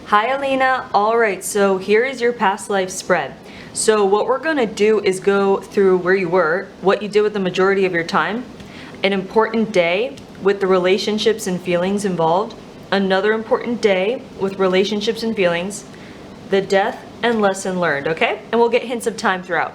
Hi Alina. Alright, so here is your past life spread. So what we're going to do is go through where you were, what you did with the majority of your time, an important day with the relationships and feelings involved, another important day with relationships and feelings, the death and lesson learned, okay? And we'll get hints of time throughout.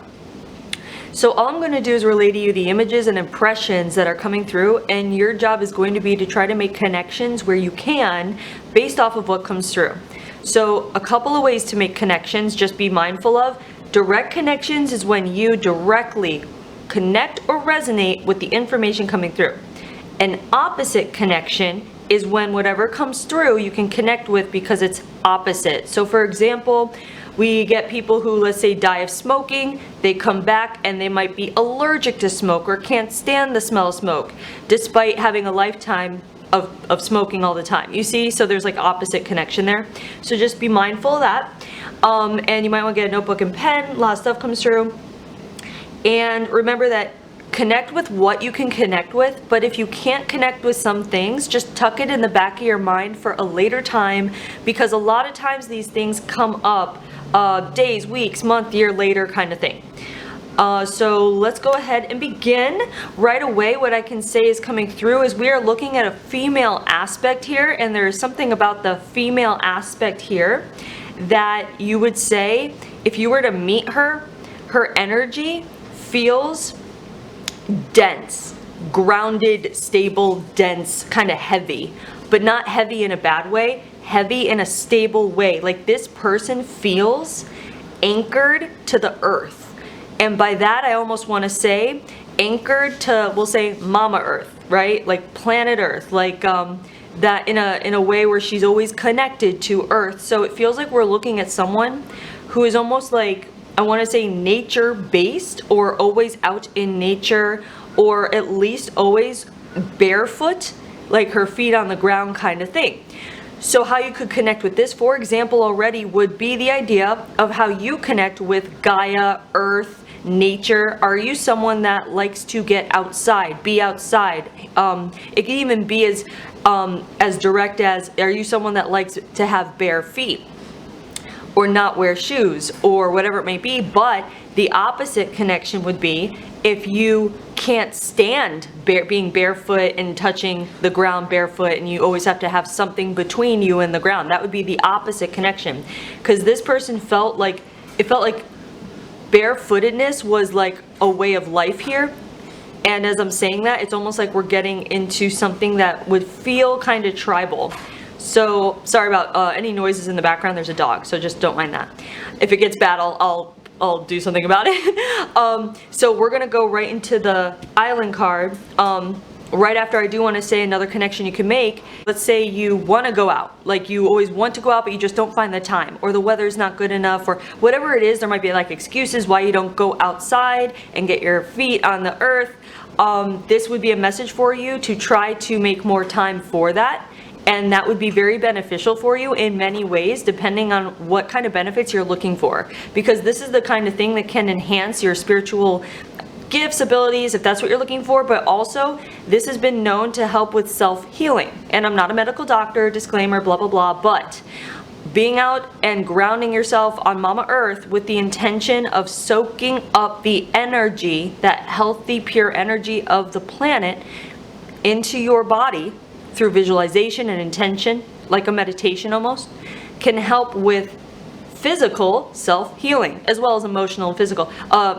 So all I'm going to do is relay to you the images and impressions that are coming through, and your job is going to be to try to make connections where you can based off of what comes through. So a couple of ways to make connections, just be mindful of. Direct connections is when you directly connect or resonate with the information coming through. An opposite connection is when whatever comes through you can connect with because it's opposite. So for example, we get people who, let's say, die of smoking, they come back and they might be allergic to smoke or can't stand the smell of smoke, despite having a lifetime of smoking all the time. You see, so there's like opposite connection there. So just be mindful of that. And you might want to get a notebook and pen, a lot of stuff comes through. And remember that connect with what you can connect with, but if you can't connect with some things, just tuck it in the back of your mind for a later time, because a lot of times these things come up days, weeks, month, year later kind of thing. So let's go ahead and begin right away. What I can say is coming through is we are looking at a female aspect here, and there is something about the female aspect here that you would say if you were to meet her, her energy feels dense, grounded, stable, dense, kind of heavy, but not heavy in a bad way, heavy in a stable way. Like this person feels anchored to the earth. And by that, I almost want to say anchored to, we'll say Mama Earth, right? Like planet Earth, like that in a way where she's always connected to Earth. So it feels like we're looking at someone who is almost like, I want to say nature based, or always out in nature, or at least always barefoot, like her feet on the ground kind of thing. So how you could connect with this, for example, already would be the idea of how you connect with Gaia, Earth, nature. Are you someone that likes to get outside, be outside? It can even be as direct as, are you someone that likes to have bare feet or not wear shoes or whatever it may be? But the opposite connection would be if you can't stand being barefoot and touching the ground barefoot, and you always have to have something between you and the ground. That would be the opposite connection, because this person felt like barefootedness was like a way of life here. And as I'm saying that, it's almost like we're getting into something that would feel kind of tribal. So sorry about any noises in the background. There's a dog, so just don't mind that. If it gets bad, I'll do something about it. So we're gonna go right into the island card. Right after, I do want to say another connection you can make. Let's say you want to go out, like you always want to go out, but you just don't find the time, or the weather's not good enough, or whatever it is. There might be like excuses why you don't go outside and get your feet on the earth. This would be a message for you to try to make more time for that. And that would be very beneficial for you in many ways, depending on what kind of benefits you're looking for. Because this is the kind of thing that can enhance your spiritual gifts, abilities, if that's what you're looking for. But also, this has been known to help with self-healing. And I'm not a medical doctor, disclaimer, blah, blah, blah. But being out and grounding yourself on Mama Earth with the intention of soaking up the energy, that healthy, pure energy of the planet into your body, through visualization and intention, like a meditation almost, can help with physical self-healing, as well as emotional and physical,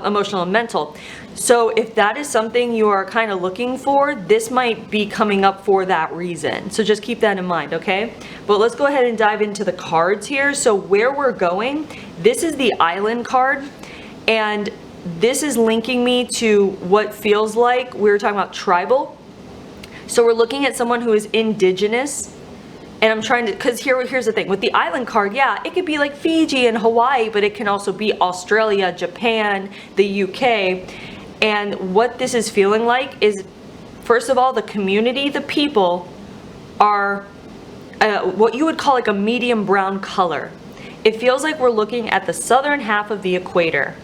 emotional and mental. So if that is something you are kind of looking for, this might be coming up for that reason. So just keep that in mind, okay? But let's go ahead and dive into the cards here. So where we're going, this is the island card, and this is linking me to what feels like, we were talking about tribal. So we're looking at someone who is indigenous, and I'm trying to, because here's the thing, with the island card, yeah, it could be like Fiji and Hawaii, but it can also be Australia, Japan, the UK. And what this is feeling like is, first of all, the community, the people are what you would call like a medium brown color. It feels like we're looking at the southern half of the equator.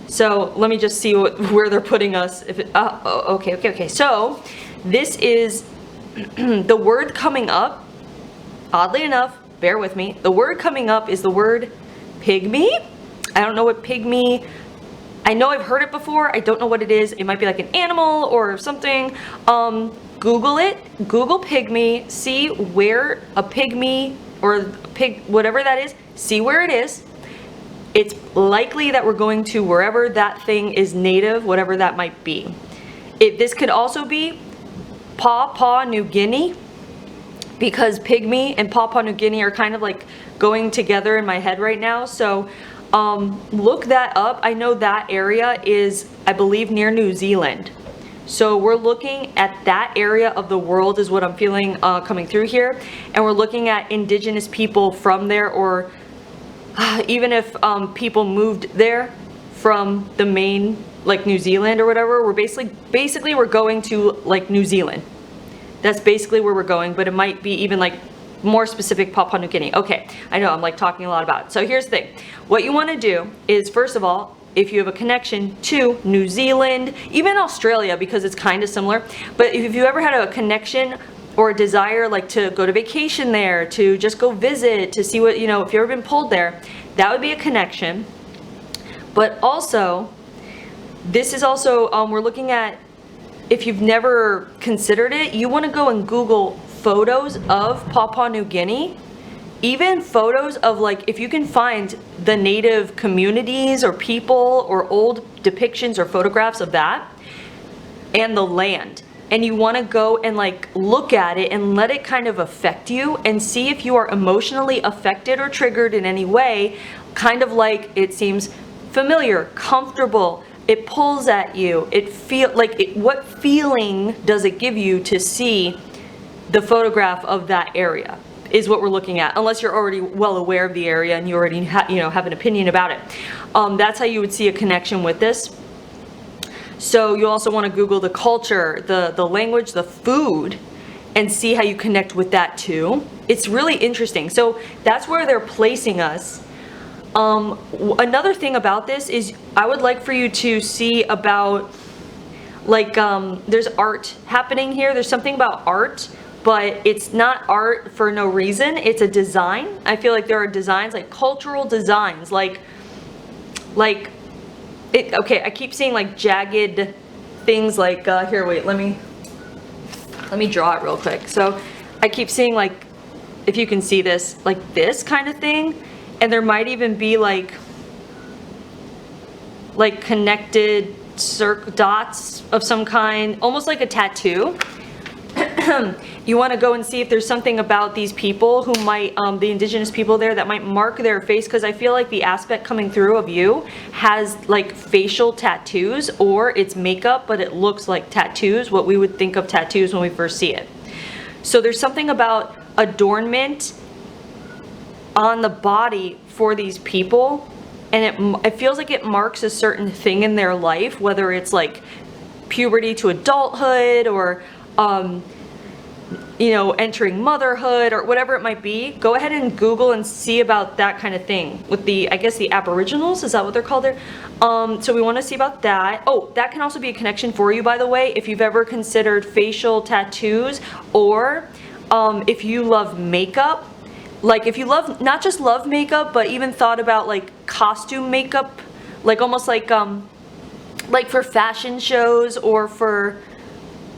So let me just see where they're putting us. Okay. So this is the word coming up, oddly enough, bear with me. The word coming up is the word pygmy. I don't know what pygmy, I know I've heard it before. I don't know what it is. It might be like an animal or something. Google it, Google pygmy, see where a pygmy or pig, whatever that is, see where it is. It's likely that we're going to wherever that thing is native, whatever that might be. This could also be Papua New Guinea, because pygmy and Papua New Guinea are kind of like going together in my head right now. So look that up. I know that area is, I believe, near New Zealand. So we're looking at that area of the world is what I'm feeling coming through here. And we're looking at indigenous people from there, or even if people moved there from the main, like New Zealand or whatever, we're basically we're going to like New Zealand. That's basically where we're going, but it might be even like more specific Papua New Guinea. Okay, I know I'm like talking a lot about it. So here's the thing. What you want to do is, first of all, if you have a connection to New Zealand, even Australia, because it's kind of similar, but if you ever had a connection or a desire like to go to vacation there, to just go visit, to see what, you know, if you've ever been pulled there, that would be a connection. But also, this is also, we're looking at, if you've never considered it, you want to go and Google photos of Papua New Guinea. Even photos of, like, if you can find the native communities or people or old depictions or photographs of that and the land, and you want to go and like look at it and let it kind of affect you and see if you are emotionally affected or triggered in any way, kind of like it seems familiar, comfortable, it pulls at you, it feel like it, what feeling does it give you to see the photograph of that area is what we're looking at, unless you're already well aware of the area and you already have an opinion about it. That's how you would see a connection with this. So you also want to Google the culture, the language, the food, and see how you connect with that too. It's really interesting. So that's where they're placing us. Another thing about this is I would like for you to see about, like, there's art happening here. There's something about art, but it's not art for no reason. It's a design. I feel like there are designs, like cultural designs, like it, okay, I keep seeing like jagged things, like, here, wait, let me draw it real quick. So I keep seeing, like, if you can see this, like this kind of thing, and there might even be like connected dots of some kind, almost like a tattoo. You want to go and see if there's something about these people who might, the indigenous people there, that might mark their face, because I feel like the aspect coming through of you has like facial tattoos, or it's makeup, but it looks like tattoos, what we would think of tattoos when we first see it. So there's something about adornment on the body for these people, and it feels like it marks a certain thing in their life, whether it's like puberty to adulthood, or you know, entering motherhood, or whatever it might be. Go ahead and Google and see about that kind of thing with the, I guess, the Aboriginals, is that what they're called there? So we want to see about that. Oh, that can also be a connection for you, by the way, if you've ever considered facial tattoos, or if you love makeup. Like, if you love, not just love makeup, but even thought about like costume makeup, like almost like for fashion shows, or for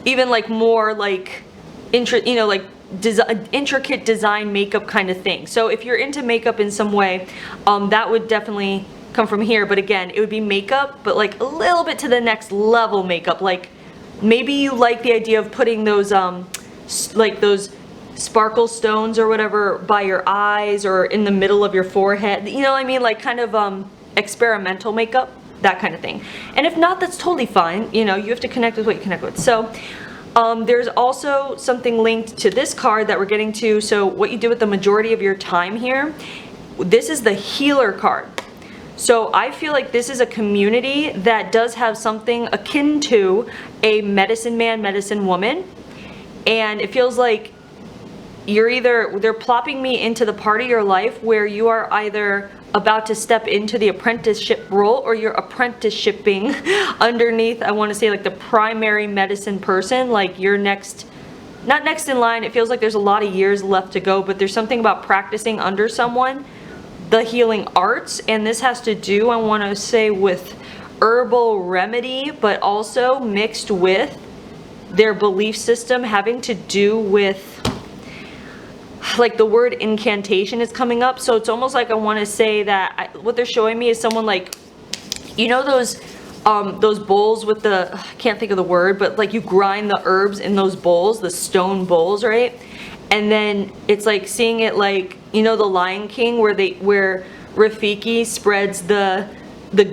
even like more like intricate design makeup kind of thing. So if you're into makeup in some way, that would definitely come from here. But again, it would be makeup, but like a little bit to the next level makeup. Like maybe you like the idea of putting those like those sparkle stones or whatever by your eyes or in the middle of your forehead, you know what I mean, like kind of experimental makeup, that kind of thing. And if not, that's totally fine. You know, you have to connect with what you connect with. So there's also something linked to this card that we're getting to. So what you do with the majority of your time here, this is the healer card. So I feel like this is a community that does have something akin to a medicine man, medicine woman, and it feels like they're plopping me into the part of your life where you are either about to step into the apprenticeship role, or you're apprenticeshipping underneath, I want to say, like the primary medicine person, like your next not next in line, it feels like there's a lot of years left to go, but there's something about practicing under someone the healing arts, and this has to do, I want to say, with herbal remedy, but also mixed with their belief system having to do with, like, the word incantation is coming up. So it's almost like I want to say that what they're showing me is someone, like, you know those bowls with the, I can't think of the word, but like you grind the herbs in those bowls, the stone bowls, right? And then it's like seeing it like, you know, the Lion King where Rafiki spreads the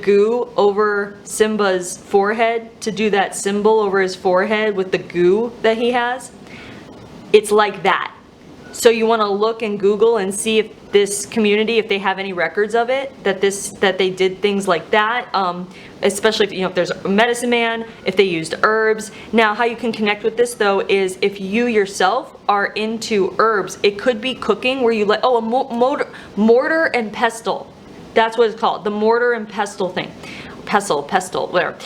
goo over Simba's forehead to do that symbol over his forehead with the goo that he has. It's like that. So you want to look and Google and see if this community, if they have any records of it, that they did things like that. Especially if, you know, if there's a medicine man, if they used herbs. Now, how you can connect with this though is if you yourself are into herbs. It could be cooking where you like, a mortar and pestle. That's what it's called, the mortar and pestle thing. Pestle, whatever.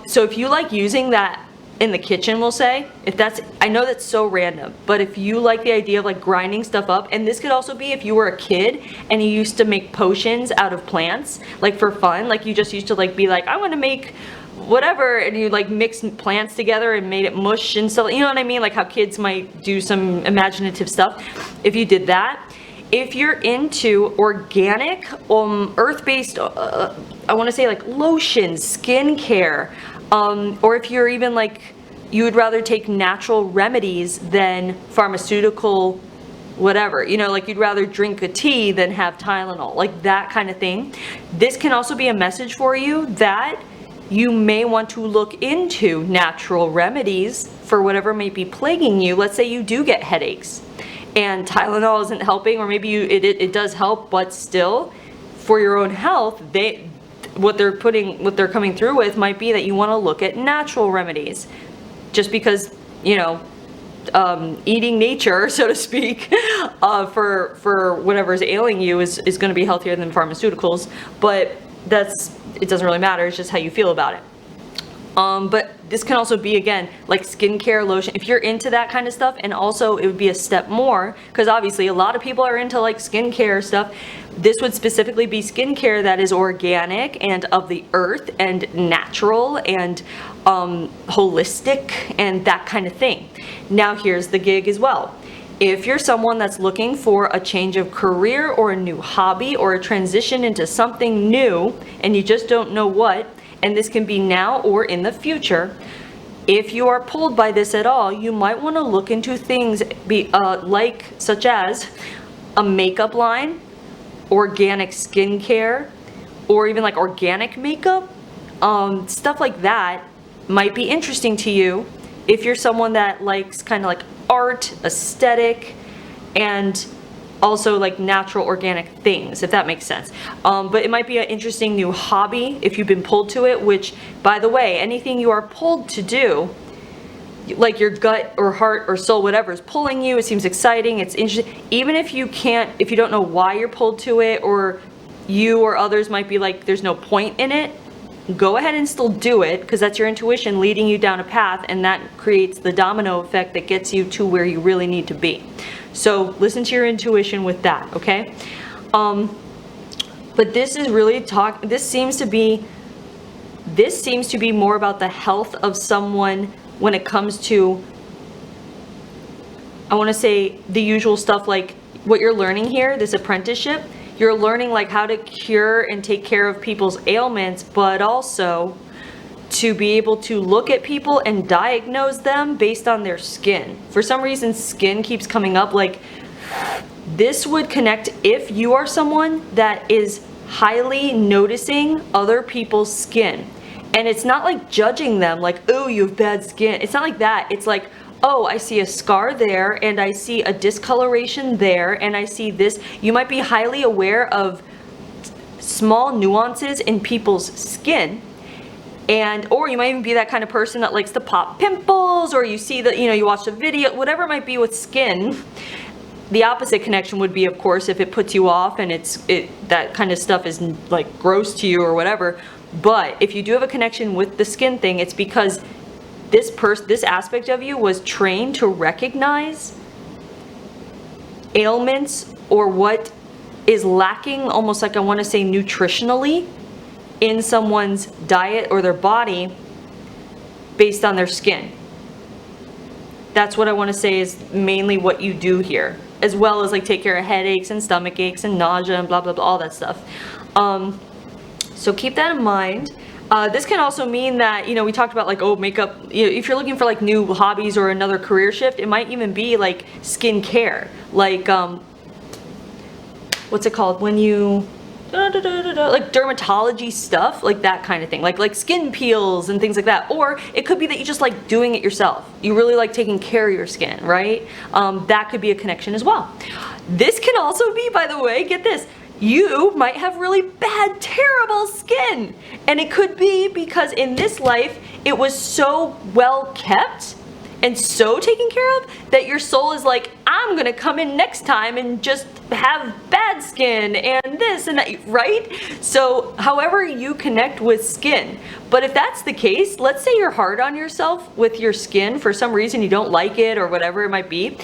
So if you like using that in the kitchen, we'll say, if that's, I know that's so random, but if you like the idea of like grinding stuff up, and this could also be if you were a kid and you used to make potions out of plants, like for fun, like you just used to like be like, I want to make whatever, and you like mixed plants together and made it mush and stuff, you know what I mean? Like how kids might do some imaginative stuff. If you did that, if you're into organic, earth-based, I want to say like lotions, skincare, or if you're even like, you would rather take natural remedies than pharmaceutical whatever, you know, like you'd rather drink a tea than have Tylenol, like that kind of thing. This can also be a message for you that you may want to look into natural remedies for whatever may be plaguing you. Let's say you do get headaches and Tylenol isn't helping, or maybe it does help, but still for your own health, what they're coming through with might be that you want to look at natural remedies, just because, you know, eating nature, so to speak, for whatever's ailing you is going to be healthier than pharmaceuticals. But it doesn't really matter. It's just how you feel about it. But this can also be, again, like skincare, lotion, if you're into that kind of stuff. And also it would be a step more, because obviously a lot of people are into like skincare stuff. This would specifically be skincare that is organic and of the earth and natural and holistic and that kind of thing. Now here's the gig as well. If you're someone that's looking for a change of career or a new hobby or a transition into something new and you just don't know what, and this can be now or in the future, if you are pulled by this at all, you might want to look into things such as a makeup line, organic skincare, or even like organic makeup. Stuff like that might be interesting to you if you're someone that likes kind of like art, aesthetic, and also like natural organic things, if that makes sense. But it might be an interesting new hobby if you've been pulled to it, which, by the way, anything you are pulled to do, like your gut or heart or soul, whatever is pulling you, it seems exciting, it's interesting. Even if you don't know why you're pulled to it, or you or others might be like, there's no point in it, go ahead and still do it, because that's your intuition leading you down a path, and that creates the domino effect that gets you to where you really need to be. So listen to your intuition with that, okay? But this is really this seems to be more about the health of someone when it comes to, I want to say, the usual stuff like what you're learning here, this apprenticeship. You're learning like how to cure and take care of people's ailments, but also to be able to look at people and diagnose them based on their skin. For some reason, skin keeps coming up. Like, this would connect if you are someone that is highly noticing other people's skin. And it's not like judging them, like, oh, you have bad skin. It's not like that. It's like, oh, I see a scar there, and I see a discoloration there, and I see this. You might be highly aware of small nuances in people's skin. Or you might even be that kind of person that likes to pop pimples, or you see that, you watch a video, whatever it might be with skin. The opposite connection would be, of course, if it puts you off and that kind of stuff is like gross to you or whatever. But if you do have a connection with the skin thing, it's because this aspect of you was trained to recognize ailments or what is lacking, almost like I want to say nutritionally, in someone's diet or their body based on their skin. That's what I want to say is mainly what you do here, as well as like take care of headaches and stomach aches and nausea and blah blah blah, all that stuff. So keep that in mind. This can also mean that, you know, we talked about like, oh, makeup, you know, if you're looking for like new hobbies or another career shift, it might even be like skincare, like what's it called when you like dermatology stuff, like that kind of thing, like skin peels and things like that. Or it could be that you just like doing it yourself. You really like taking care of your skin, right? That could be a connection as well. This can also be, by the way, get this, you might have really bad, terrible skin. And it could be because in this life, it was so well kept and so taken care of that your soul is like, I'm gonna come in next time and just have bad skin and this and that, right? So however you connect with skin. But if that's the case, let's say you're hard on yourself with your skin for some reason, you don't like it or whatever it might be,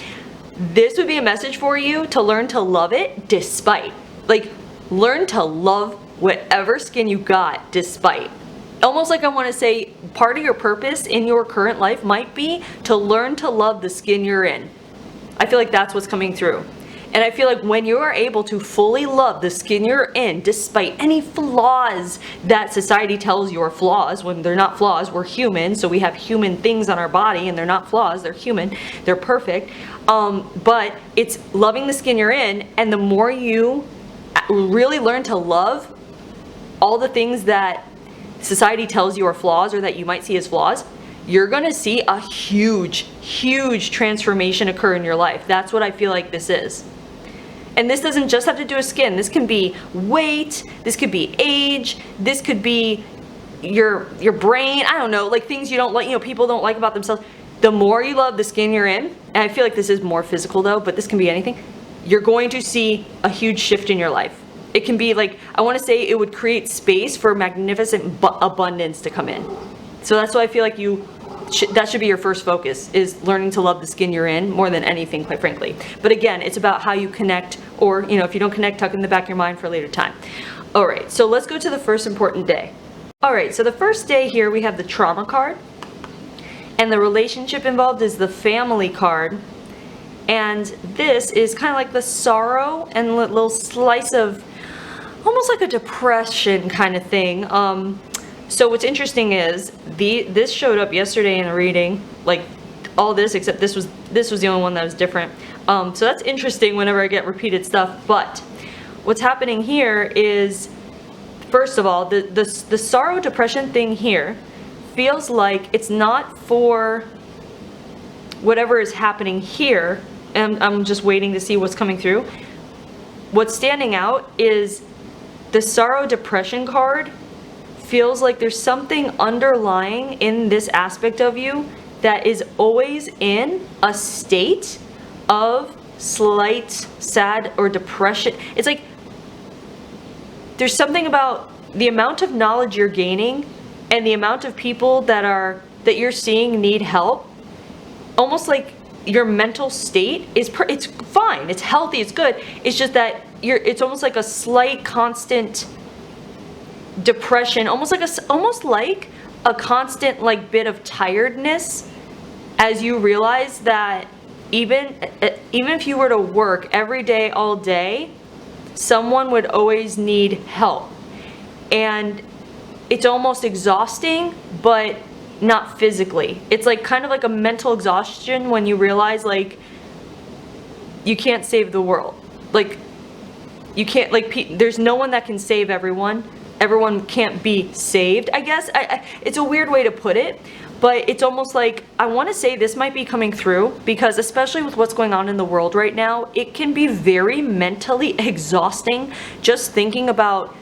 this would be a message for you to learn to love it despite. Like, learn to love whatever skin you got despite. Almost like I want to say part of your purpose in your current life might be to learn to love the skin you're in. I feel like that's what's coming through. And I feel like when you are able to fully love the skin you're in, despite any flaws that society tells you are flaws, when they're not flaws, we're human, so we have human things on our body and they're not flaws, they're human, they're perfect. But it's loving the skin you're in, and the more you really learn to love all the things that society tells you are flaws or that you might see as flaws, you're going to see a huge, huge transformation occur in your life. That's what I feel like this is. And this doesn't just have to do with skin. This can be weight, this could be age, this could be your brain, I don't know, like things you don't like, you know, people don't like about themselves. The more you love the skin you're in, and I feel like this is more physical though, but this can be anything, you're going to see a huge shift in your life. It can be like, I want to say it would create space for magnificent abundance to come in. So that's why I feel like that should be your first focus, is learning to love the skin you're in more than anything, quite frankly. But again, it's about how you connect, or, you know, if you don't connect, tuck it in the back of your mind for a later time. All right, so let's go to the first important day. All right, so the first day here, we have the trauma card. And the relationship involved is the family card. And this is kind of like the sorrow and a little slice of almost like a depression kind of thing. So what's interesting is this showed up yesterday in a reading, like all this, except this was the only one that was different. So that's interesting whenever I get repeated stuff. But what's happening here is, first of all, the sorrow depression thing here feels like it's not for whatever is happening here. And I'm just waiting to see what's coming through. What's standing out is the sorrow depression card feels like there's something underlying in this aspect of you that is always in a state of slight sad or depression. It's like there's something about the amount of knowledge you're gaining and the amount of people that you're seeing need help. Almost like your mental state is it's fine, it's healthy, it's good. It's just that it's almost like a slight constant depression, almost like a constant like bit of tiredness, as you realize that even if you were to work every day all day, someone would always need help. And it's almost exhausting, but not physically. It's like kind of like a mental exhaustion when you realize like you can't save the world. Like you can't, like there's no one that can save everyone. Everyone can't be saved, I guess. It's a weird way to put it, but it's almost like, I want to say this might be coming through because especially with what's going on in the world right now, it can be very mentally exhausting just thinking about,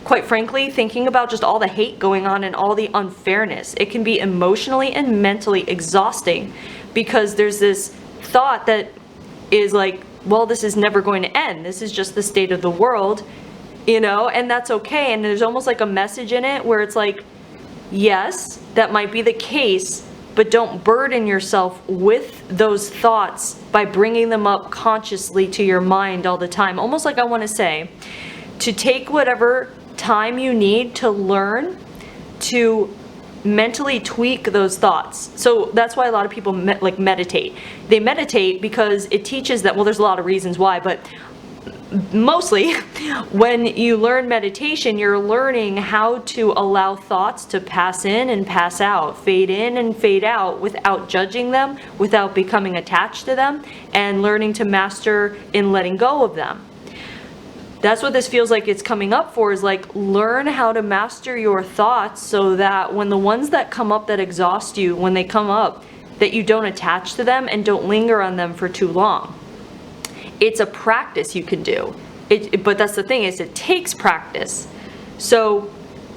quite frankly, thinking about just all the hate going on and all the unfairness. It can be emotionally and mentally exhausting because there's this thought that is like, well, this is never going to end. This is just the state of the world, you know, and that's okay. And there's almost like a message in it where it's like, yes, that might be the case, but don't burden yourself with those thoughts by bringing them up consciously to your mind all the time. Almost like I want to say, to take whatever time you need to learn to mentally tweak those thoughts. So that's why a lot of people meditate. They meditate because it teaches them, well, there's a lot of reasons why, but mostly when you learn meditation, you're learning how to allow thoughts to pass in and pass out, fade in and fade out without judging them, without becoming attached to them, and learning to master in letting go of them. That's what this feels like it's coming up for, is like, learn how to master your thoughts so that when the ones that come up that exhaust you, when they come up, that you don't attach to them and don't linger on them for too long. It's a practice you can do. But that's the thing, is it takes practice. So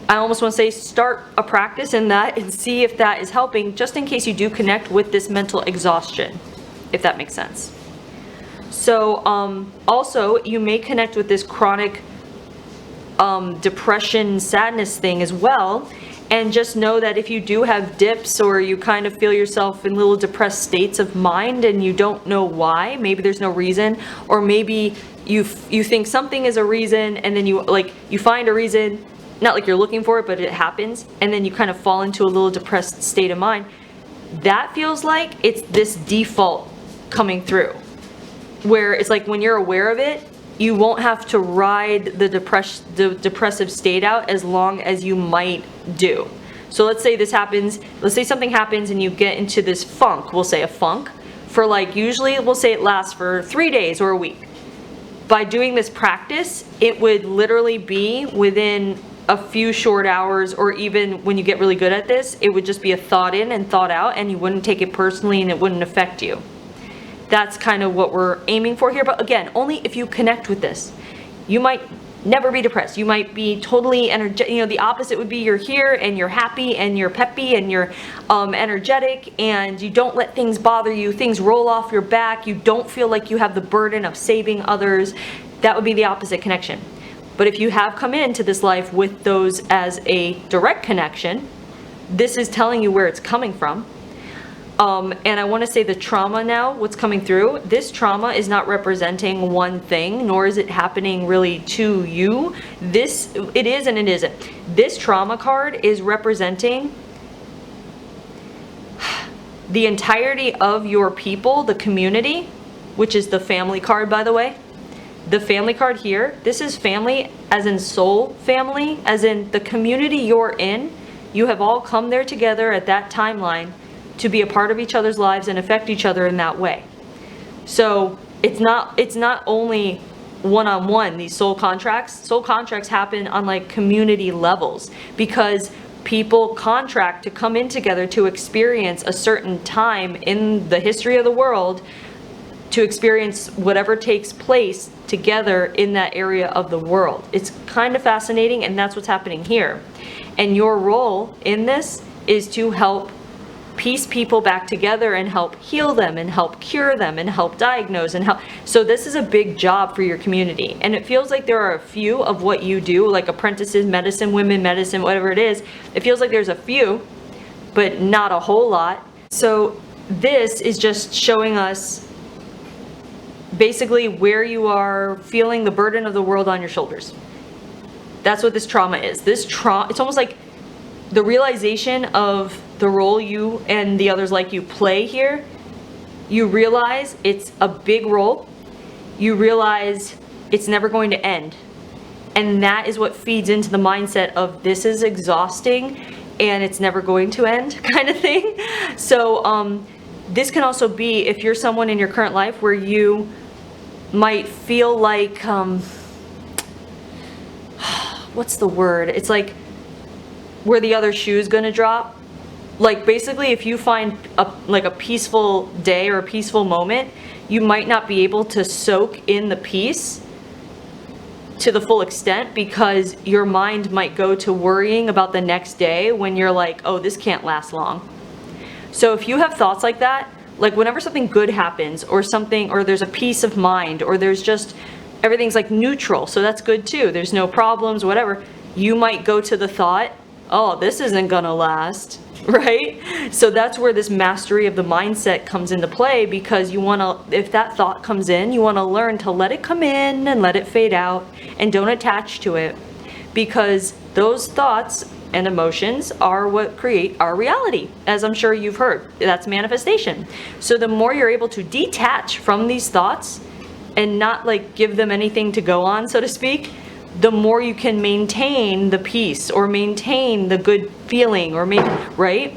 I almost want to say, start a practice in that and see if that is helping, just in case you do connect with this mental exhaustion, if that makes sense. So also, you may connect with this chronic depression, sadness thing as well. And just know that if you do have dips, or you kind of feel yourself in little depressed states of mind and you don't know why, maybe there's no reason, or maybe you think something is a reason, and then you find a reason, not like you're looking for it, but it happens, and then you kind of fall into a little depressed state of mind. That feels like it's this default coming through, where it's like when you're aware of it, you won't have to ride the depressive state out as long as you might do. So let's say this happens, let's say something happens and you get into this funk, we'll say a funk, for usually we'll say it lasts for 3 days or a week. By doing this practice, it would literally be within a few short hours, or even when you get really good at this, it would just be a thought in and thought out, and you wouldn't take it personally and it wouldn't affect you. That's kind of what we're aiming for here. But again, only if you connect with this. You might never be depressed. You might be totally energetic. The opposite would be you're here and you're happy and you're peppy and you're energetic, and you don't let things bother you. Things roll off your back. You don't feel like you have the burden of saving others. That would be the opposite connection. But if you have come into this life with those as a direct connection, this is telling you where it's coming from. And I want to say the trauma now, what's coming through, this trauma is not representing one thing, nor is it happening really to you. It is and it isn't. This trauma card is representing the entirety of your people, the community, which is the family card, by the way. The family card here, this is family as in soul family, as in the community you're in. You have all come there together at that timeline to be a part of each other's lives and affect each other in that way. So it's not only one-on-one, these soul contracts. Soul contracts happen on community levels, because people contract to come in together to experience a certain time in the history of the world, to experience whatever takes place together in that area of the world. It's kind of fascinating, and that's what's happening here. And your role in this is to help piece people back together and help heal them and help cure them and help diagnose and help. So this is a big job for your community, and it feels like there are a few of what you do, like apprentices, medicine, women medicine, whatever it is. It feels like there's a few, but not a whole lot. So this is just showing us basically where you are feeling the burden of the world on your shoulders. That's what this trauma is. This trauma, it's almost like the realization of the role you and the others like you play here. You realize it's a big role. You realize it's never going to end. And that is what feeds into the mindset of this is exhausting and it's never going to end kind of thing. So this can also be if you're someone in your current life where you might feel like, what's the word? It's like where the other shoe is going to drop. Like basically if you find a peaceful day or a peaceful moment, you might not be able to soak in the peace to the full extent, because your mind might go to worrying about the next day when you're like, oh, this can't last long. So if you have thoughts like that, like whenever something good happens or something, or there's a peace of mind, or there's just everything's like neutral, so that's good too, there's no problems, whatever, you might go to the thought, oh, this isn't gonna last. right? So that's where this mastery of the mindset comes into play, because you want to, if that thought comes in, you want to learn to let it come in and let it fade out, and don't attach to it, because those thoughts and emotions are what create our reality, as I'm sure you've heard. That's manifestation. So the more you're able to detach from these thoughts and not like give them anything to go on, so to speak, the more you can maintain the peace, or maintain the good feeling, or right?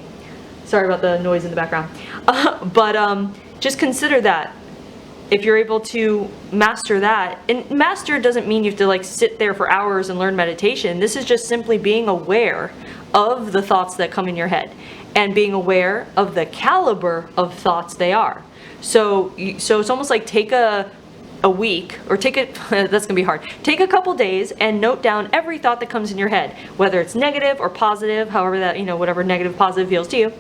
Sorry about the noise in the background. But just consider that. If you're able to master that, and master doesn't mean you have to like sit there for hours and learn meditation. This is just simply being aware of the thoughts that come in your head, and being aware of the caliber of thoughts they are. So it's almost like take a week, or that's gonna be hard. Take a couple days and note down every thought that comes in your head, whether it's negative or positive, however that, whatever negative, positive feels to you.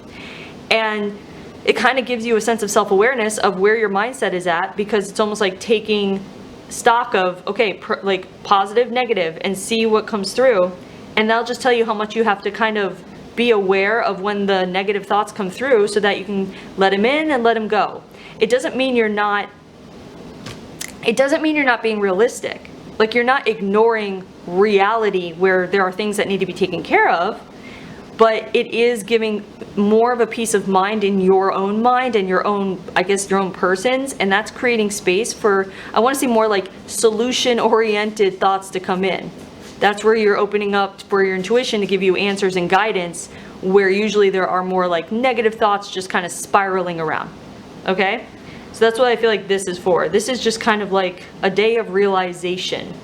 And it kind of gives you a sense of self-awareness of where your mindset is at, because it's almost like taking stock of, okay, like positive, negative, and see what comes through. And that'll just tell you how much you have to kind of be aware of when the negative thoughts come through, so that you can let them in and let them go. It doesn't mean you're not being realistic. Like, you're not ignoring reality where there are things that need to be taken care of, but it is giving more of a peace of mind in your own mind and your own, I guess, your own persons. And that's creating space for, I want to see more like solution-oriented thoughts to come in. That's where you're opening up for your intuition to give you answers and guidance, where usually there are more like negative thoughts just kind of spiraling around. Okay? So that's what I feel like this is for. This is just kind of like a day of realization.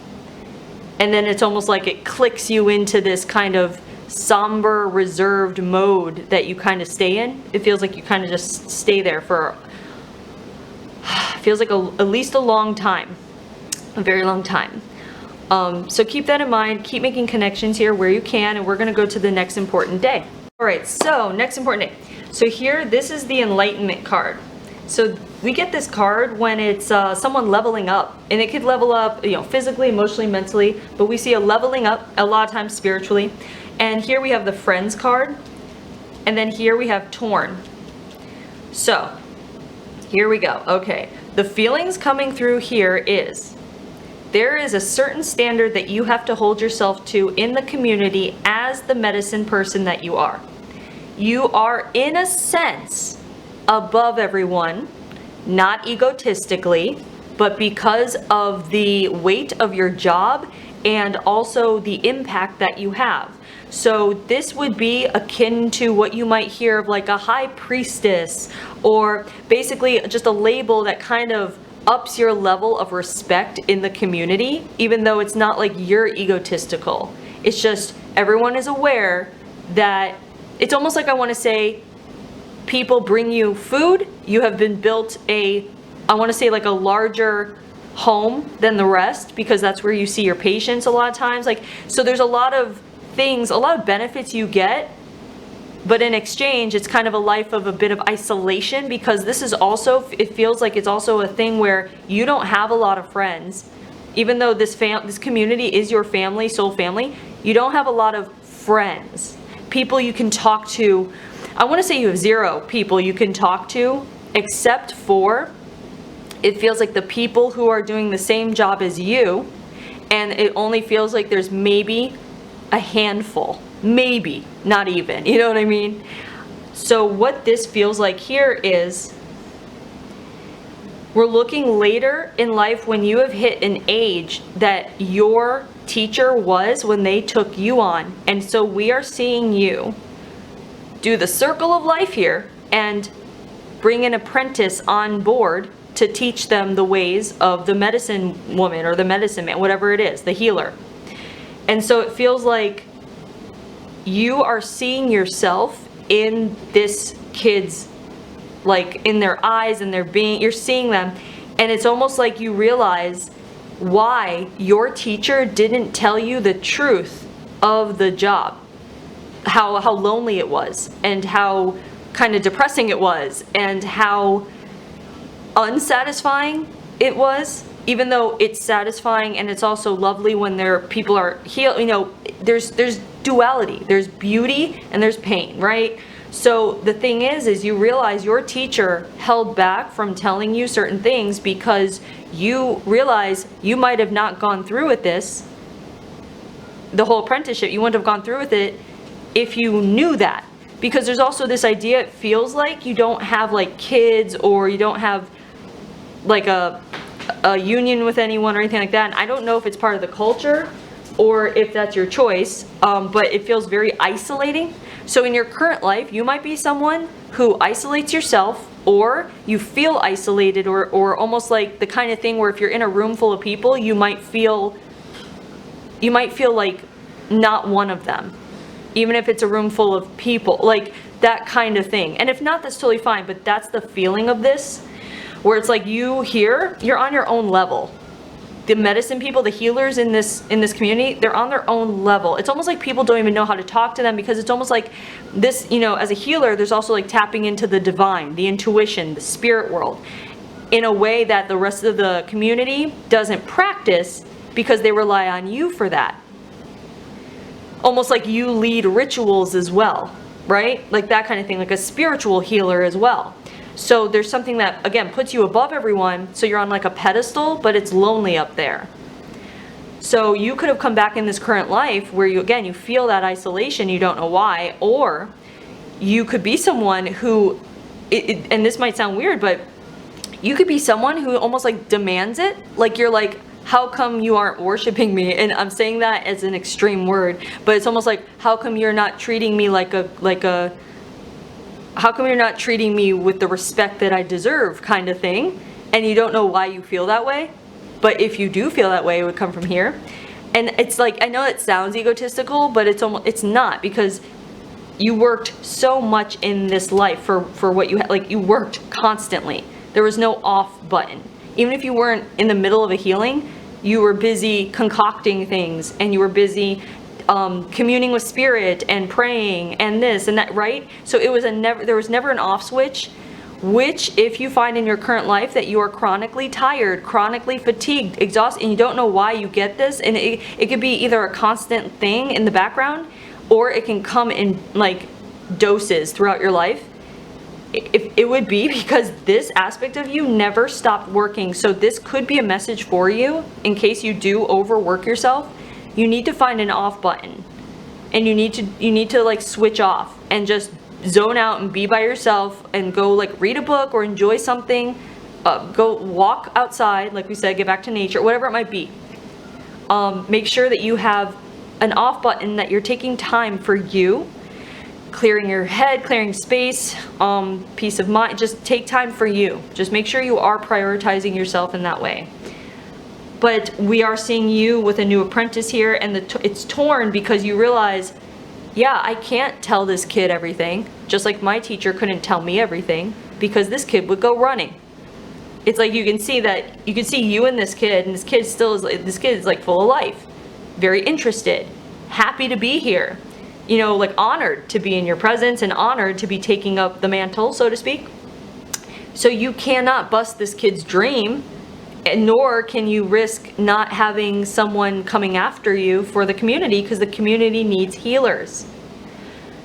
And then it's almost like it clicks you into this kind of somber, reserved mode that you kind of stay in. It feels like you kind of just stay there for, feels like at least a long time. A very long time. So keep that in mind. Keep making connections here where you can, and we're going to go to the next important day. All right, so next important day. So here, this is the Enlightenment card. So we get this card when it's someone leveling up, and it could level up, physically, emotionally, mentally, but we see a leveling up a lot of times spiritually. And here we have the Friends card, and then here we have Torn. So here we go. Okay, the feelings coming through here is, there is a certain standard that you have to hold yourself to in the community as the medicine person that you are. You are, in a sense, above everyone, not egotistically, but because of the weight of your job and also the impact that you have. So this would be akin to what you might hear of like a high priestess, or basically just a label that kind of ups your level of respect in the community, even though it's not like you're egotistical. It's just everyone is aware that it's almost like, I want to say, people bring you food. You have been built I want to say like a larger home than the rest, because that's where you see your patients a lot of times. Like, so there's a lot of things, a lot of benefits you get, but in exchange, it's kind of a life of a bit of isolation, because this is also, it feels like it's also a thing where you don't have a lot of friends. Even though this community is your family, soul family, you don't have a lot of friends. People you can talk to. I want to say you have 0 people you can talk to, except for, it feels like the people who are doing the same job as you, and it only feels like there's maybe a handful, maybe, not even, you know what I mean? So what this feels like here is, we're looking later in life when you have hit an age that your teacher was when they took you on, and so we are seeing you do the circle of life here and bring an apprentice on board to teach them the ways of the medicine woman or the medicine man, whatever it is, the healer. And so it feels like you are seeing yourself in this kid's, like in their eyes and their being, you're seeing them, and it's almost like you realize why your teacher didn't tell you the truth of the job. How lonely it was, and how kind of depressing it was, and how unsatisfying it was, even though it's satisfying and it's also lovely when people are healed. There's duality. There's beauty and there's pain, right? So the thing is you realize your teacher held back from telling you certain things because you realize you might have not gone through with this, the whole apprenticeship. You wouldn't have gone through with it if you knew that. Because there's also this idea, it feels like you don't have like kids, or you don't have like a union with anyone or anything like that. And I don't know if it's part of the culture or if that's your choice, but it feels very isolating. So in your current life, you might be someone who isolates yourself, or you feel isolated, or almost like the kind of thing where if you're in a room full of people, you might feel like not one of them, even if it's a room full of people, like that kind of thing. And if not, that's totally fine, but that's the feeling of this, where it's like you're on your own level. The medicine people, the healers in this community, they're on their own level. It's almost like people don't even know how to talk to them, because it's almost like this, as a healer, there's also like tapping into the divine, the intuition, the spirit world, in a way that the rest of the community doesn't practice, because they rely on you for that. Almost like you lead rituals as well, right? Like that kind of thing, like a spiritual healer as well. So there's something that, again, puts you above everyone, so you're on like a pedestal, but it's lonely up there. So you could have come back in this current life where you feel that isolation, you don't know why, or you could be someone who, and this might sound weird, but you could be someone who almost like demands it. Like you're like, how come you aren't worshiping me? And I'm saying that as an extreme word, but it's almost like, how come you're not treating me how come you're not treating me with the respect that I deserve, kind of thing. And you don't know why you feel that way. But if you do feel that way, it would come from here. And it's like, I know it sounds egotistical, but it's not, because you worked so much in this life for what you had. Like, you worked constantly. There was no off button. Even if you weren't in the middle of a healing, you were busy concocting things, and you were busy communing with spirit and praying and this and that, right? So there was never an off switch, which if you find in your current life that you are chronically tired, chronically fatigued, exhausted, and you don't know why you get this, and it could be either a constant thing in the background, or it can come in like doses throughout your life. It would be because this aspect of you never stopped working. So this could be a message for you in case you do overwork yourself. You need to find an off button, and you need to like switch off and just zone out and be by yourself, and go like read a book or enjoy something, go walk outside, like we said, get back to nature, whatever it might be. Make sure that you have an off button, that you're taking time for you, clearing your head, clearing space, peace of mind. Just take time for you. Just make sure you are prioritizing yourself in that way. But we are seeing you with a new apprentice here, and it's torn because you realize, yeah, I can't tell this kid everything, just like my teacher couldn't tell me everything, because this kid would go running. It's like you can see you and this kid is like full of life, very interested, happy to be here, like honored to be in your presence and honored to be taking up the mantle, so to speak. So you cannot bust this kid's dream, and nor can you risk not having someone coming after you for the community, because the community needs healers.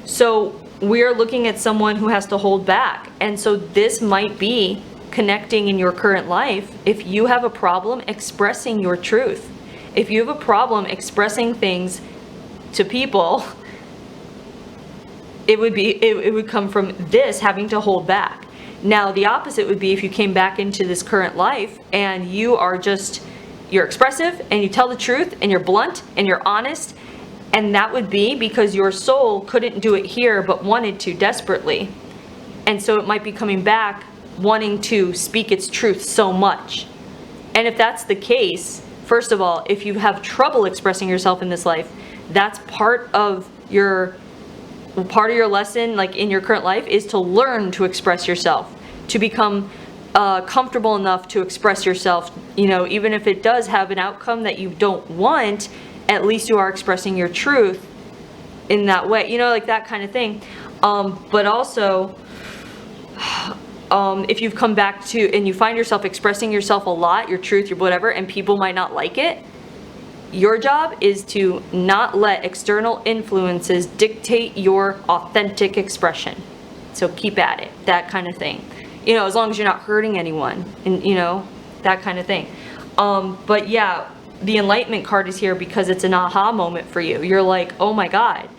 So we're looking at someone who has to hold back. And so this might be connecting in your current life. If you have a problem expressing your truth, if you have a problem expressing things to people, it would come from this having to hold back. Now, the opposite would be if you came back into this current life and you're expressive and you tell the truth and you're blunt and you're honest, and that would be because your soul couldn't do it here but wanted to desperately. And so it might be coming back wanting to speak its truth so much. And if that's the case, first of all, if you have trouble expressing yourself in this life, that's part of your lesson, like in your current life, is to learn to express yourself, to become comfortable enough to express yourself, even if it does have an outcome that you don't want, at least you are expressing your truth in that way, like that kind of thing. But also, if you've come back to, and you find yourself expressing yourself a lot, your truth, your whatever, and people might not like it, your job is to not let external influences dictate your authentic expression. so keep at it, that kind of thing. You know, as long as you're not hurting anyone, and you know, that kind of thing. But yeah, the enlightenment card is here because it's an aha moment for you. You're like, oh my God,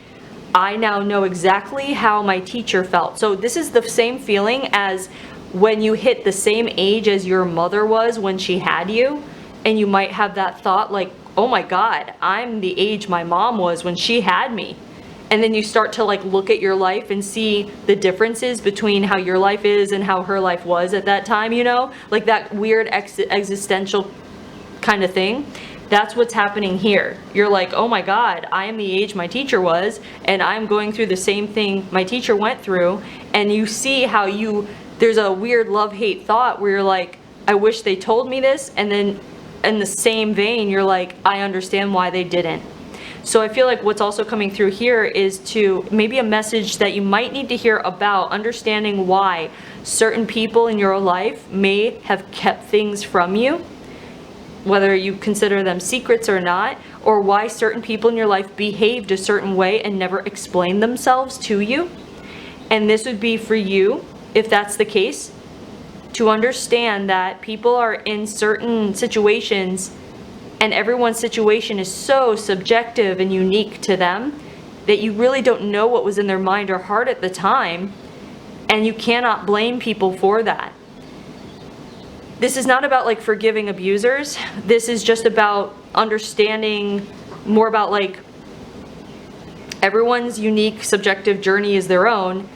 I now know exactly how my teacher felt. So this is the same feeling as when you hit the same age as your mother was when she had you, and you might have that thought like, oh my God, I'm the age my mom was when she had me. And then you start to like look at your life and see the differences between how your life is and how her life was at that time, you know? Like that weird existential kind of thing. That's what's happening here. You're like, oh my God, I am the age my teacher was, and I'm going through the same thing my teacher went through. And you see how there's a weird love-hate thought where you're like, I wish they told me this. And then in the same vein, you're like, I understand why they didn't. So I feel like what's also coming through here is to maybe a message that you might need to hear about understanding why certain people in your life may have kept things from you, whether you consider them secrets or not, or why certain people in your life behaved a certain way and never explained themselves to you. And this would be for you, if that's the case, to understand that people are in certain situations and everyone's situation is so subjective and unique to them that you really don't know what was in their mind or heart at the time, and you cannot blame people for that. This is not about like forgiving abusers. This is just about understanding more about like everyone's unique subjective journey is their own,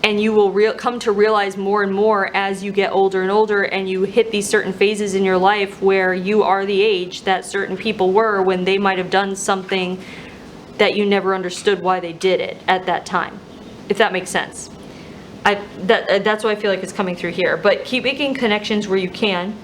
and you will come to realize more and more as you get older and older and you hit these certain phases in your life where you are the age that certain people were when they might have done something that you never understood why they did it at that time, if that makes sense. That's why I feel like it's coming through here. But keep making connections where you can.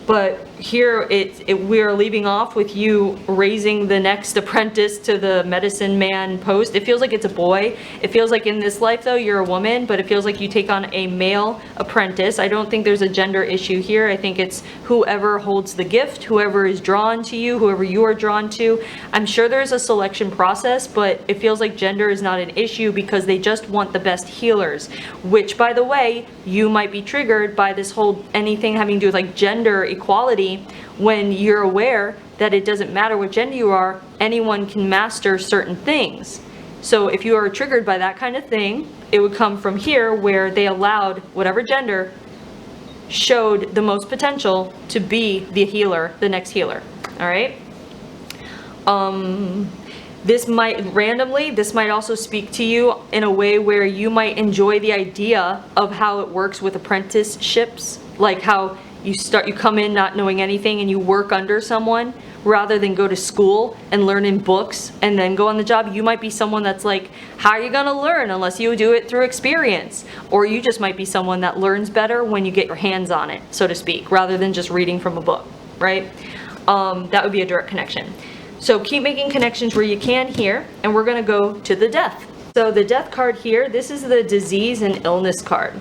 But here we are leaving off with you raising the next apprentice to the medicine man post. It feels like it's a boy. It feels like in this life though you're a woman, but it feels like you take on a male apprentice. I don't think there's a gender issue here. I think it's whoever holds the gift, whoever is drawn to you, whoever you are drawn to. I'm sure there's a selection process, but it feels like gender is not an issue because they just want the best healers, which by the way, you might be triggered by this whole anything having to do with like gender equality when you're aware that it doesn't matter what gender you are, anyone can master certain things. So if you are triggered by that kind of thing, it would come from here where they allowed whatever gender showed the most potential to be the healer, the next healer. All right. This might also speak to you in a way where you might enjoy the idea of how it works with apprenticeships, like how you come in not knowing anything and you work under someone rather than go to school and learn in books and then go on the job. You might be someone that's like, how are you going to learn unless you do it through experience? Or you just might be someone that learns better when you get your hands on it, so to speak, rather than just reading from a book, right? That would be a direct connection. So keep making connections where you can here, and we're going to go to the death. So the death card here, this is the disease and illness card.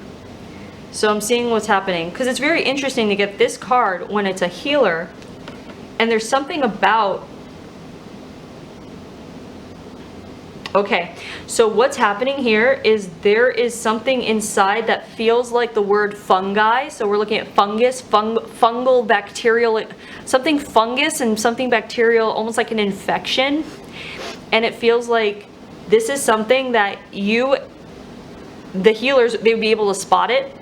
So I'm seeing what's happening because it's very interesting to get this card when it's a healer, and there's something about, okay, so what's happening here is there is something inside that feels like the word fungi. So we're looking at fungus, fungal, bacterial, something fungus and something bacterial, almost like an infection. And it feels like this is something that the healers, they would be able to spot it.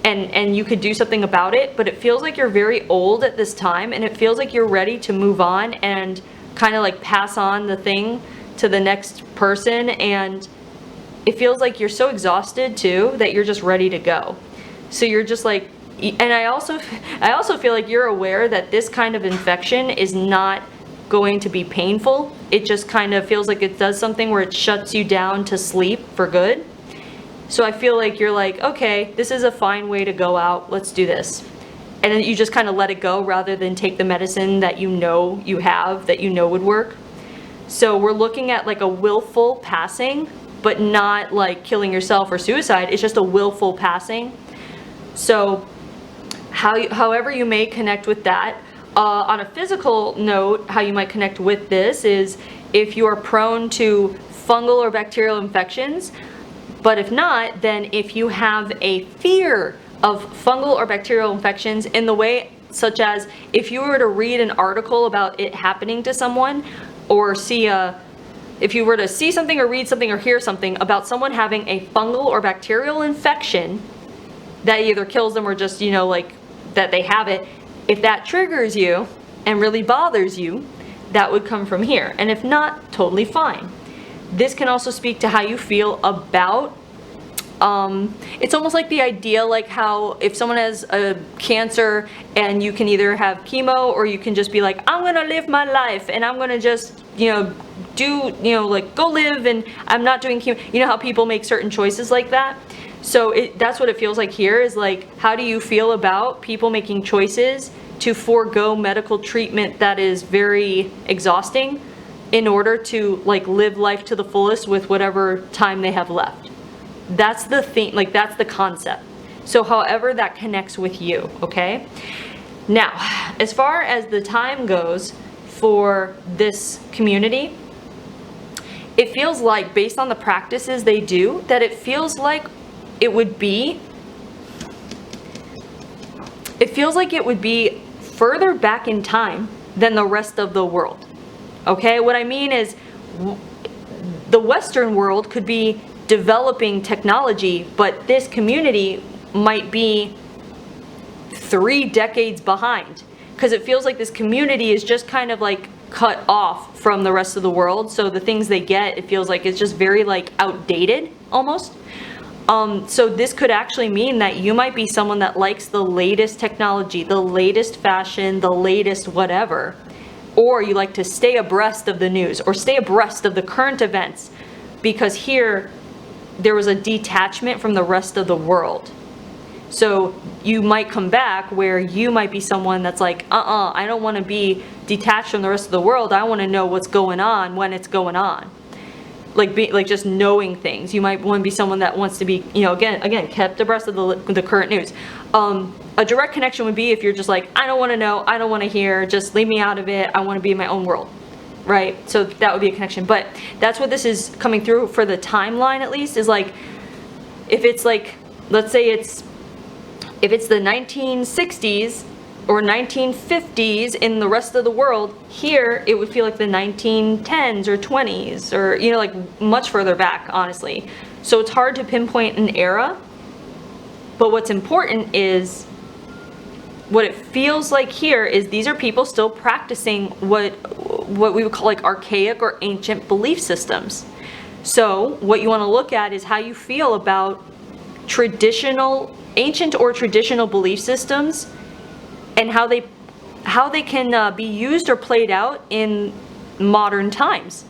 And you could do something about it, but it feels like you're very old at this time, and it feels like you're ready to move on and kind of like pass on the thing to the next person, and it feels like you're so exhausted too that you're just ready to go. So you're just like, and I also feel like you're aware that this kind of infection is not going to be painful. It just kind of feels like it does something where it shuts you down to sleep for good. So I feel like you're like, okay, this is a fine way to go out. Let's do this. And then you just kind of let it go rather than take the medicine that you know you have, that you know would work. So we're looking at like a willful passing, but not like killing yourself or suicide. It's just a willful passing. So however you may connect with that. On a physical note, how you might connect with this is if you are prone to fungal or bacterial infections, But if not, then if you have a fear of fungal or bacterial infections in the way, such as if you were to read an article about it happening to someone, or if you were to see something or read something or hear something about someone having a fungal or bacterial infection that either kills them or just, like that they have it, if that triggers you and really bothers you, that would come from here. And if not, totally fine. This can also speak to how you feel about, it's almost like the idea like how if someone has a cancer and you can either have chemo or you can just be like, I'm gonna live my life and I'm gonna just, like go live and I'm not doing chemo. You know how people make certain choices like that? So that's what it feels like here, is like, how do you feel about people making choices to forego medical treatment that is very exhausting in order to like live life to the fullest with whatever time they have left? That's the thing, like that's the concept. So however that connects with you, okay? Now, as far as the time goes for this community, it feels like, based on the practices they do, that it feels like it would be further back in time than the rest of the world. Okay, what I mean is the Western world could be developing technology, but this community might be 3 decades behind, because it feels like this community is just kind of like cut off from the rest of the world. So the things they get, it feels like it's just very like outdated almost. So this could actually mean that you might be someone that likes the latest technology, the latest fashion, the latest whatever, or you like to stay abreast of the news or stay abreast of the current events, because here there was a detachment from the rest of the world. So you might come back where you might be someone that's like, I don't want to be detached from the rest of the world. I want to know what's going on when it's going on. Like just knowing things. You might want to be someone that wants to be, again, kept abreast of the current news. A direct connection would be if you're just like, I don't want to know, I don't want to hear, just leave me out of it. I want to be in my own world, right? So that would be a connection. But that's what this is coming through for the timeline, at least, is like, if it's like, let's say if it's the 1960s or 1950s in the rest of the world, here it would feel like the 1910s or 20s, or like much further back, honestly. So it's hard to pinpoint an era, but what's important is what it feels like here is these are people still practicing what we would call like archaic or ancient belief systems. So what you want to look at is how you feel about ancient or traditional belief systems, and how they can be used or played out in modern times.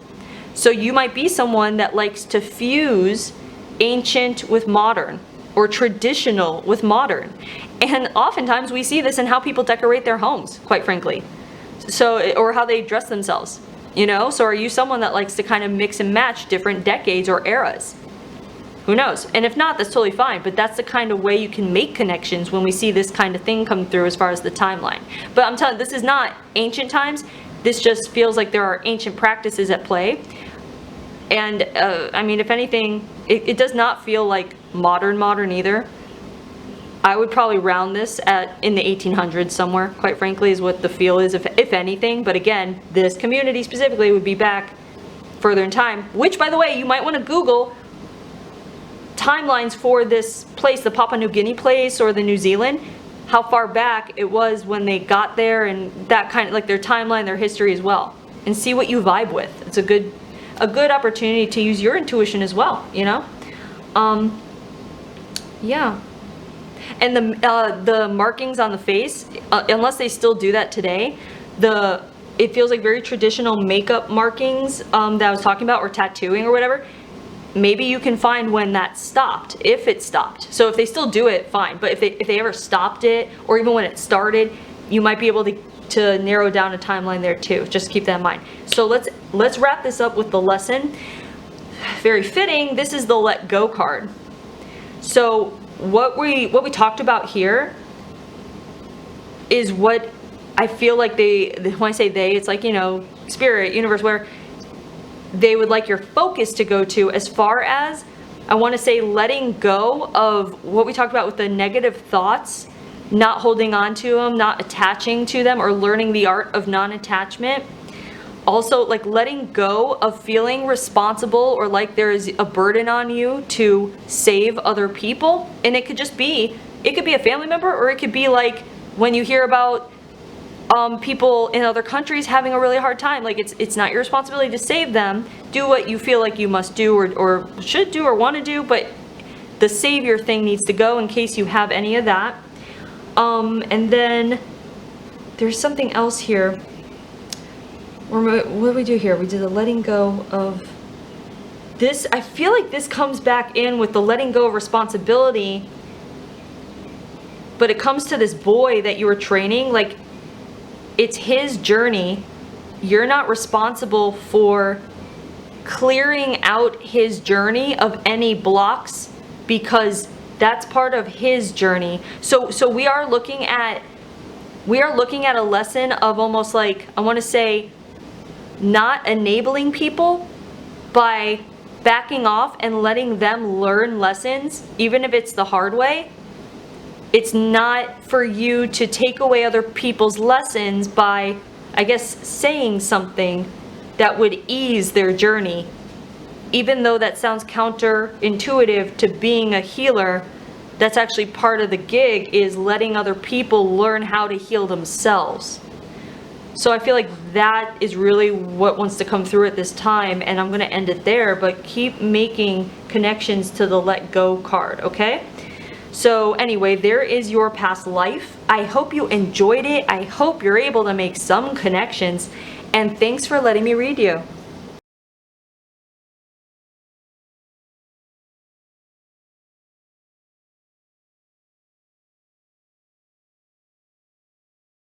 So you might be someone that likes to fuse ancient with modern, or traditional with modern. And oftentimes we see this in how people decorate their homes, quite frankly. So, or how they dress themselves, So are you someone that likes to kind of mix and match different decades or eras? Who knows? And if not, that's totally fine. But that's the kind of way you can make connections when we see this kind of thing come through as far as the timeline. But I'm telling you, this is not ancient times. This just feels like there are ancient practices at play. And I mean, if anything, it does not feel like modern either. I would probably round this in the 1800s somewhere, quite frankly, is what the feel is, if anything. But again, this community specifically would be back further in time, which, by the way, you might want to Google timelines for this place, the Papua New Guinea place or the New Zealand, how far back it was when they got there, and that kind of like their timeline, their history as well, and see what you vibe with. It's a good opportunity to use your intuition as well, yeah. And the markings on the face, unless they still do that today, it feels like very traditional makeup markings that I was talking about, or tattooing or whatever. Maybe you can find when that stopped, if it stopped. So if they still do it, fine. But if they ever stopped it, or even when it started, you might be able to narrow down a timeline there too. Just keep that in mind. So let's wrap this up with the lesson. Very fitting. This is the Let Go card. So what we talked about here is what I feel like when I say they, it's like, spirit, universe, where they would like your focus to go to, as far as I want to say letting go of what we talked about with the negative thoughts, not holding on to them, not attaching to them, or learning the art of non-attachment. Also, like letting go of feeling responsible or like there is a burden on you to save other people. And it could just be, it could be a family member, or it could be like when you hear about people in other countries having a really hard time. Like it's not your responsibility to save them. Do what you feel like you must do or should do or want to do, but the savior thing needs to go in case you have any of that. And then there's something else here. What did we do here? We did the letting go of this. I feel like this comes back in with the letting go of responsibility, but it comes to this boy that you were training. Like, it's his journey. You're not responsible for clearing out his journey of any blocks because that's part of his journey. So we are looking at a lesson of almost like, I want to say, not enabling people by backing off and letting them learn lessons, even if it's the hard way. It's not for you to take away other people's lessons by, I guess, saying something that would ease their journey. Even though that sounds counterintuitive to being a healer, that's actually part of the gig, is letting other people learn how to heal themselves. So I feel like that is really what wants to come through at this time, and I'm going to end it there, but keep making connections to the let go card, okay? So anyway, there is your past life. I hope you enjoyed it. I hope you're able to make some connections, and thanks for letting me read you.